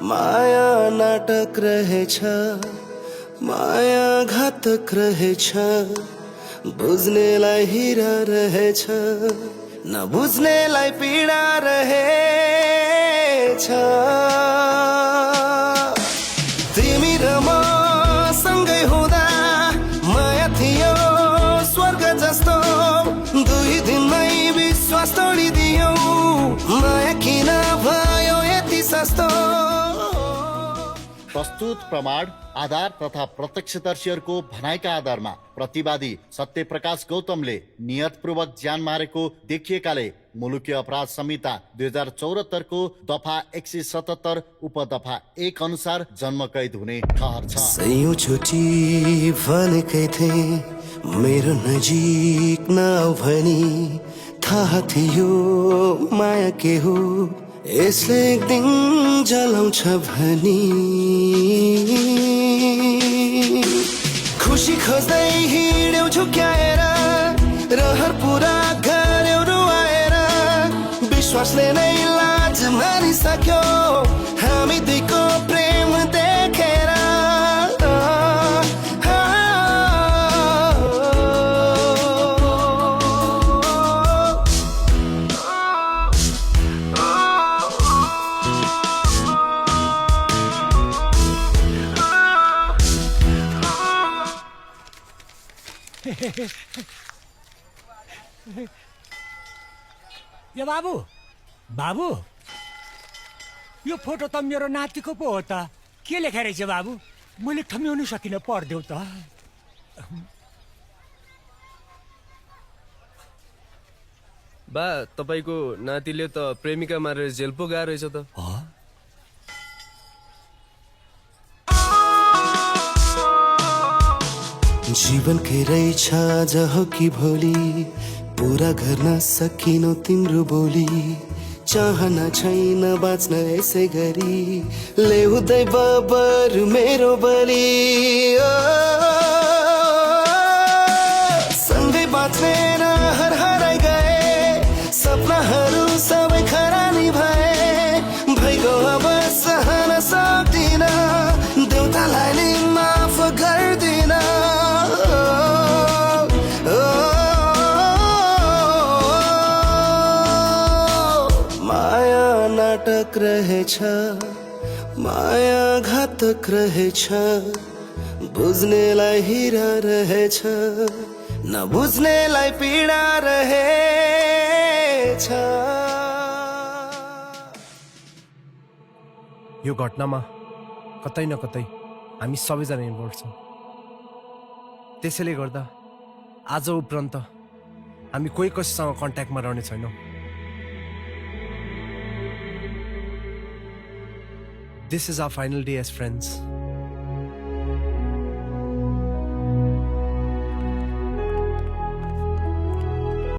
माया नाटक रहेछ, माया घातक रहेछ, बुझ्नेलाई हिरा रहेछ, नबुझ्नेलाई पीडा रहेछ। तिमी र म सँगै हुँदा माया थियो स्वर्ग जस्तो, दुई दिनमै विश्वास तोडिदियौ, माया किन भयो यति सस्तो। प्रस्तुत प्रमाण आधार तथा प्रत्यक्षदर्शीहरूको भनाइका आधारमा प्रतिवादी सत्यप्रकाश गौतमले नियतपूर्वक ज्यान मारेको देखिएकाले मुलुकीय अपराध संहिता 2074 को दफा 177 उपदफा 1 अनुसार जन्मकैद हुने ठहर छ। सयौं चोटि भनेकै थिए मेरो नजिक नआऊ भनी, थाहा थियो माया के हो यसले एक दिन जलाउँछ भनी। खुसी खोज्दै हिँड्यौ झुक्याएर, रहर पुरा गर्यौ रुवाएर, विश्वासले नै लाज मानिसक्यो हामी दुईको प्रेम देखेर। यो बाबु बाबु यो फोटो त मेरो नातिको पो हो त। के लेखेर रहेछ बाबु? मैले ठम्याउनु सकिनँ, पढ्देऊ त। बा, तपाईको नातिले त प्रेमिका मारेर जेल पो गएको रहेछ त। जीवनकै रहेछ आज हो कि भोलि, पूरा गर्न सकिनौ तिम्रो बोली, चाहना छैन बाँच्न यसै गरी, ल्याउँदै बबर मेरो बलि। सँगै बाँच्ने रहर हराइ गए, सपनाहरू सबै खरानी भए, भइगयो अब सहन सक्दिन, देउतालाई नि माफ गर्दिन। माया नाटक रहेछ, माया घातक रहेछ, बुझ्नेलाई हिरा रहेछ, नबुझ्नेलाई पीडा रहेछ। यो घटनामा कतै न कतै हामी सबैजना इन्भल्भ छौँ। त्यसैले गर्दा आज उपरान्त हामी कोही कसैसँग कन्ट्याक्टमा रहने छैनौँ। This is our final day as friends.